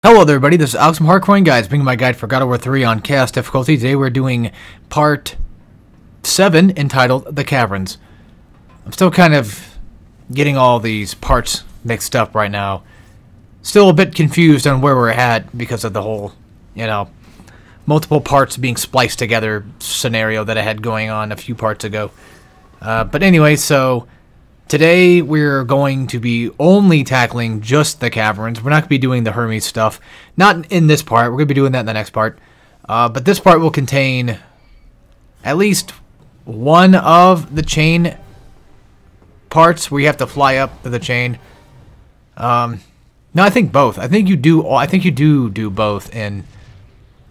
Hello there, everybody. This is Alex from Hardcoring Guides, bringing my guide for God of War 3 on Chaos difficulty. Today we're doing part 7, entitled The Caverns. I'm still kind of getting all these parts mixed up right now. Still a bit confused on where we're at because of the whole, multiple parts being spliced together scenario that I had going on a few parts ago. But anyway, so today we're going to be only tackling just the Caverns. We're not going to be doing the Hermes stuff. Not in this part. We're going to be doing that in the next part. But this part will contain at least one of the chain parts where you have to fly up the chain. No, I think both. I think you do both in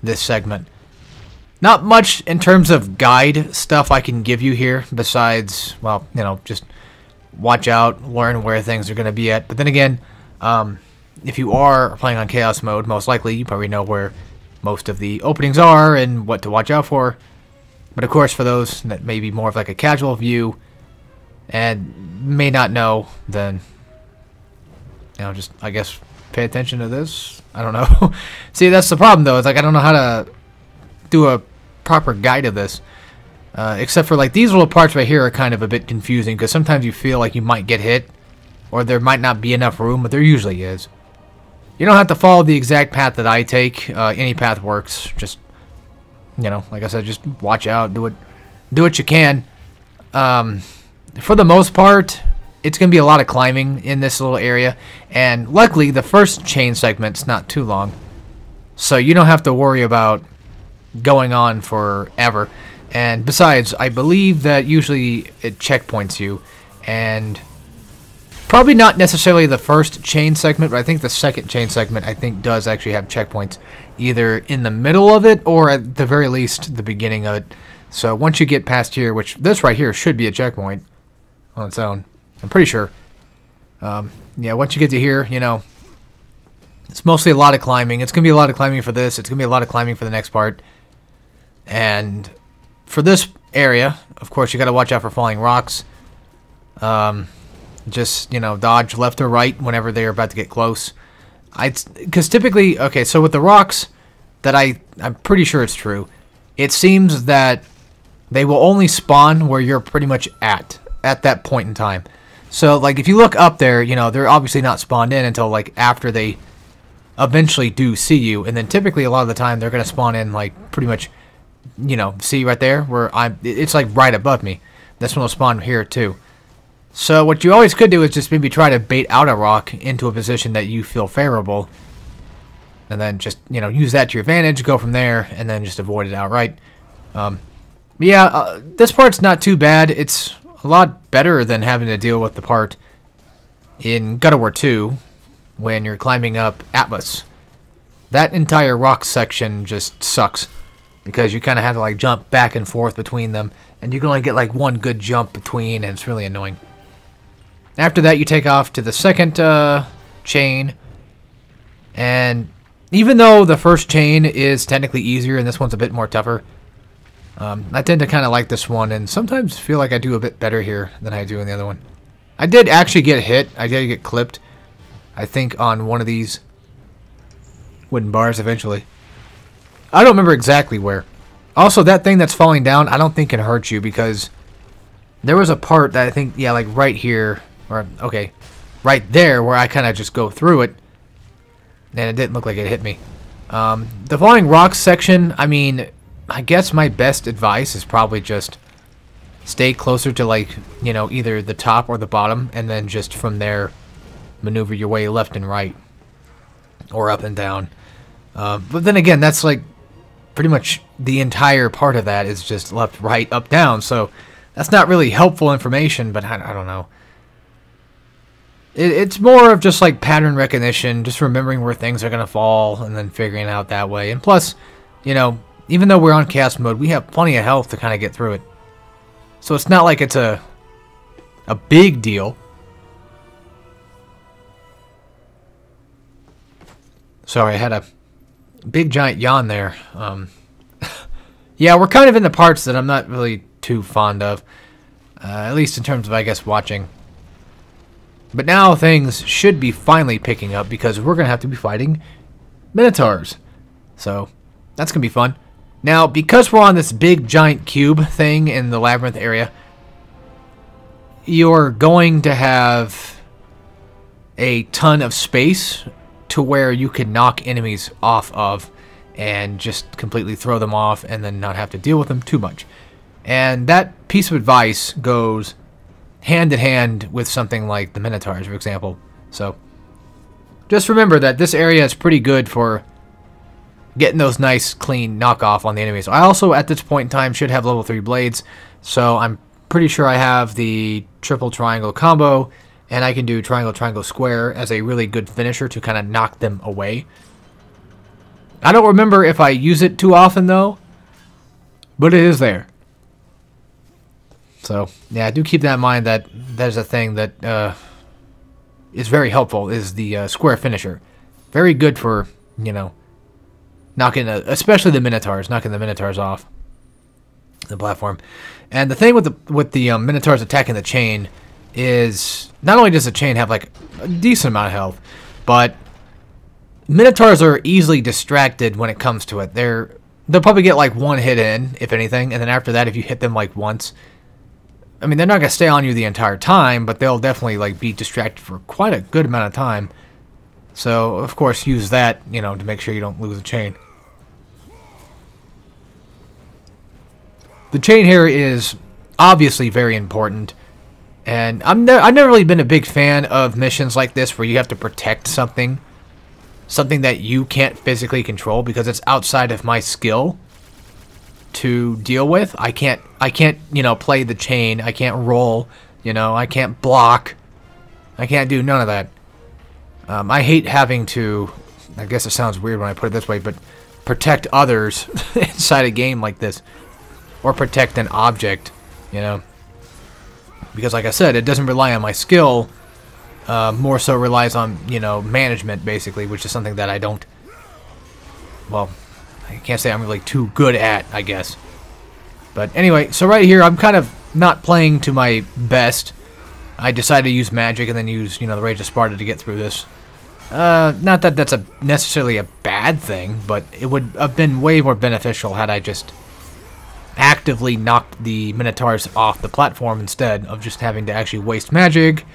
this segment. Not much in terms of guide stuff I can give you here besides, well, just watch out, learn where things are going to be at. But then again, if you are playing on Chaos mode, most likely you probably know where most of the openings are and what to watch out for. But of course, for those that may be more of like a casual view and may not know, then, just, I guess, pay attention to this. I don't know. See, that's the problem, though. It's like I don't know how to do a proper guide of this. Except for, like, these little parts right here are kind of a bit confusing because sometimes you feel like you might get hit or there might not be enough room, but there usually is. You don't have to follow the exact path that I take. Any path works. Just, like I said, just watch out. Do what you can. For the most part, it's going to be a lot of climbing in this little area. And luckily, the first chain segment's not too long. So you don't have to worry about going on forever. And besides, I believe that usually it checkpoints you. And probably not necessarily the first chain segment, but I think the second chain segment, I think, does actually have checkpoints. Either in the middle of it or at the very least the beginning of it. So once you get past here, which this right here should be a checkpoint on its own. I'm pretty sure. Yeah, once you get to here, it's mostly a lot of climbing. It's going to be a lot of climbing for this. It's going to be a lot of climbing for the next part. And for this area, of course, you got to watch out for falling rocks. Just, dodge left or right whenever they're about to get close. Because typically, okay, so with the rocks, I'm pretty sure it's true. It seems that they will only spawn where you're pretty much at that point in time. So, like, if you look up there, they're obviously not spawned in until, like, after they eventually do see you. And then typically, a lot of the time, they're going to spawn in, like, pretty much, see right there where it's, like, right above me. This one will spawn here, too. So, what you always could do is just maybe try to bait out a rock into a position that you feel favorable. And then just, use that to your advantage, go from there, and then just avoid it outright. This part's not too bad. It's a lot better than having to deal with the part in God of War 2 when you're climbing up Atlas. That entire rock section just sucks because you kind of have to like jump back and forth between them, and you can only get like one good jump between, and it's really annoying. After that, you take off to the second chain, and even though the first chain is technically easier and this one's a bit more tougher, I tend to kind of like this one, and sometimes feel like I do a bit better here than I do in the other one. I did actually get hit. I did get clipped, I think, on one of these wooden bars eventually. I don't remember exactly where. Also, that thing that's falling down, I don't think can hurt you, because there was a part that I think, yeah, like right here, or, okay, right there, where I kind of just go through it, and it didn't look like it hit me. The falling rocks section, I mean, I guess my best advice is probably just stay closer to, like, either the top or the bottom, and then just from there maneuver your way left and right or up and down. But then again, that's like pretty much the entire part of that is just left, right, up, down. So that's not really helpful information, but I don't know. It's more of just like pattern recognition, just remembering where things are going to fall and then figuring it out that way. And plus, even though we're on Chaos mode, we have plenty of health to kind of get through it. So it's not like it's a big deal. Sorry, I had a big giant yawn there. Yeah, we're kind of in the parts that I'm not really too fond of. At least in terms of, I guess, watching. But now things should be finally picking up because we're going to have to be fighting Minotaurs. So that's going to be fun. Now, because we're on this big giant cube thing in the labyrinth area, you're going to have a ton of space to where you can knock enemies off of and just completely throw them off and then not have to deal with them too much. And that piece of advice goes hand in hand with something like the Minotaurs, for example. So just remember that this area is pretty good for getting those nice, clean knockoff on the enemies. I also, at this point in time, should have level 3 blades, so I'm pretty sure I have the triple triangle combo, and I can do triangle, triangle, square as a really good finisher to kind of knock them away. I don't remember if I use it too often, though, but it is there. So, yeah, do keep that in mind that that is a thing that is very helpful, is the square finisher. Very good for, you know, knocking, especially the Minotaurs, knocking the Minotaurs off the platform. And the thing with the Minotaurs attacking the chain is, not only does the chain have like a decent amount of health, but Minotaurs are easily distracted when it comes to it. They'll probably get like one hit in, if anything, and then after that, if you hit them like once, I mean, they're not gonna stay on you the entire time, but they'll definitely like be distracted for quite a good amount of time. So of course, use that, you know, to make sure you don't lose the chain. The chain here is obviously very important, and I've never really been a big fan of missions like this where you have to protect something that you can't physically control because it's outside of my skill to deal with. I can't, you know, play the chain. I can't roll, you know, I can't block. I can't do none of that. I hate having to, I guess it sounds weird when I put it this way, but protect others inside a game like this. Or protect an object, you know. Because like I said, it doesn't rely on my skill. More so relies on, you know, management, basically, which is something that I don't, well, I can't say I'm really too good at, I guess. But anyway, so right here, I'm kind of not playing to my best. I decided to use magic and then use, you know, the Rage of Sparta to get through this. Not that that's necessarily a bad thing, but it would have been way more beneficial had I just actively knocked the Minotaurs off the platform instead of just having to actually waste magic,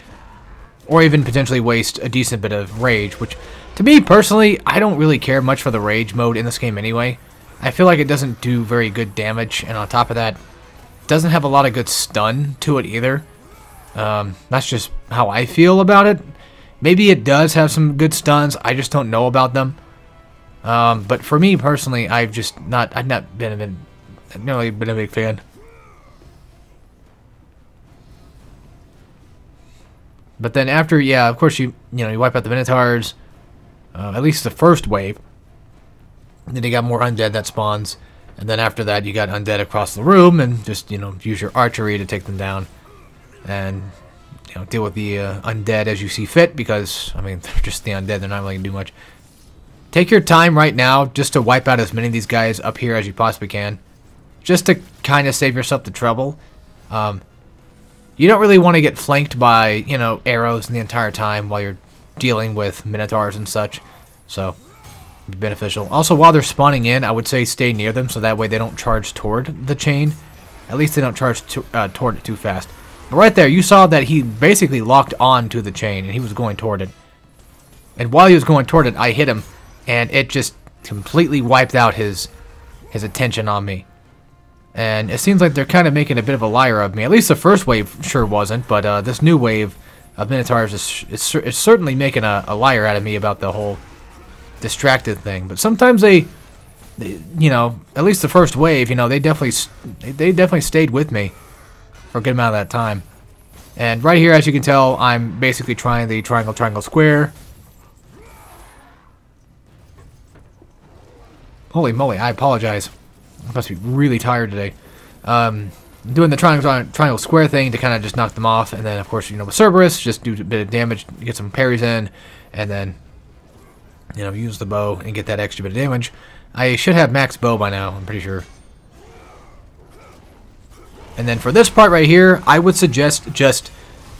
or even potentially waste a decent bit of rage, which, to me personally, I don't really care much for the rage mode in this game anyway. I feel like it doesn't do very good damage, and on top of that, it doesn't have a lot of good stun to it either. That's just how I feel about it. Maybe it does have some good stuns, I just don't know about them. But for me personally, I've not been a big fan. But then after, yeah, of course you wipe out the Minotaurs, at least the first wave. And then you got more undead that spawns, and then after that you got undead across the room, and just, you know, use your archery to take them down, and, you know, deal with the undead as you see fit, because I mean, they're just the undead, they're not really gonna do much. Take your time right now just to wipe out as many of these guys up here as you possibly can, just to kind of save yourself the trouble. You don't really want to get flanked by, you know, arrows the entire time while you're dealing with Minotaurs and such, so be beneficial. Also, while they're spawning in, I would say stay near them so that way they don't charge toward the chain. At least they don't charge toward it too fast. But right there, you saw that he basically locked on to the chain and he was going toward it. And while he was going toward it, I hit him, and it just completely wiped out his attention on me. And it seems like they're kind of making a bit of a liar of me. At least the first wave sure wasn't, but this new wave of Minotaurs is certainly making a liar out of me about the whole distracted thing. But sometimes they, you know, at least the first wave, you know, they definitely stayed with me for a good amount of that time. And right here, as you can tell, I'm basically trying the triangle, triangle, square. Holy moly, I apologize. I must be really tired today. Doing the triangle square thing to kind of just knock them off, and then of course, you know, with Cerberus, just do a bit of damage, get some parries in, and then, you know, use the bow and get that extra bit of damage. I should have max bow by now, I'm pretty sure. And then for this part right here, I would suggest just,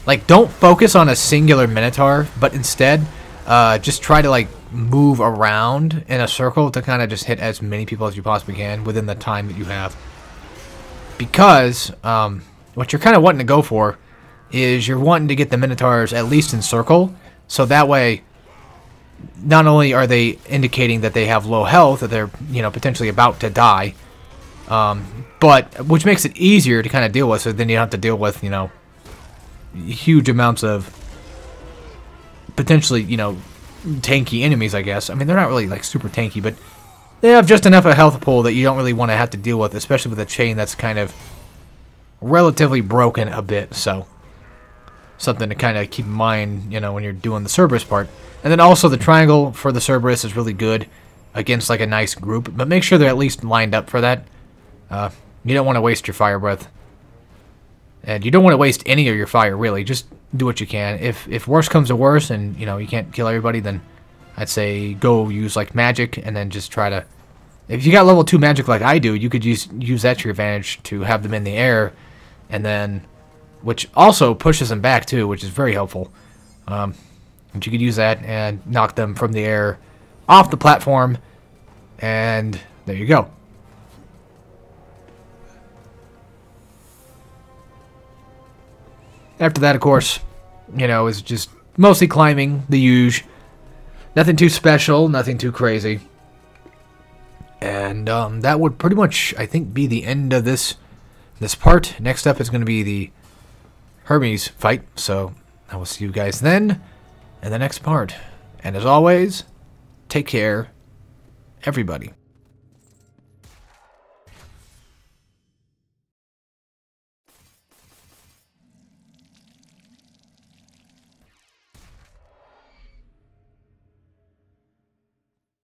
like, don't focus on a singular Minotaur, but instead, just try to, like, move around in a circle to kind of just hit as many people as you possibly can within the time that you have. Because what you're kind of wanting to go for is you're wanting to get the Minotaurs at least in circle, so that way not only are they indicating that they have low health, that they're, you know, potentially about to die, but which makes it easier to kind of deal with, so then you don't have to deal with, you know, huge amounts of potentially, you know, tanky enemies, I guess. I mean, they're not really like super tanky, but they have just enough of a health pool that you don't really want to have to deal with, especially with a chain that's kind of relatively broken a bit, so something to kind of keep in mind, you know, when you're doing the Cerberus part. And then also the triangle for the Cerberus is really good against like a nice group, but make sure they're at least lined up for that. You don't want to waste your fire breath. And you don't want to waste any of your fire, really. Just do what you can. If worse comes to worse and, you know, you can't kill everybody, then I'd say go use like magic and then just try to... If you got level 2 magic like I do, you could use that to your advantage to have them in the air, and then... which also pushes them back too, which is very helpful. But you could use that and knock them from the air off the platform, and there you go. After that, of course, you know, is just mostly climbing, the huge. Nothing too special, nothing too crazy. And that would pretty much, I think, be the end of this part. Next up is going to be the Hermes fight, so I will see you guys then in the next part. And as always, take care, everybody.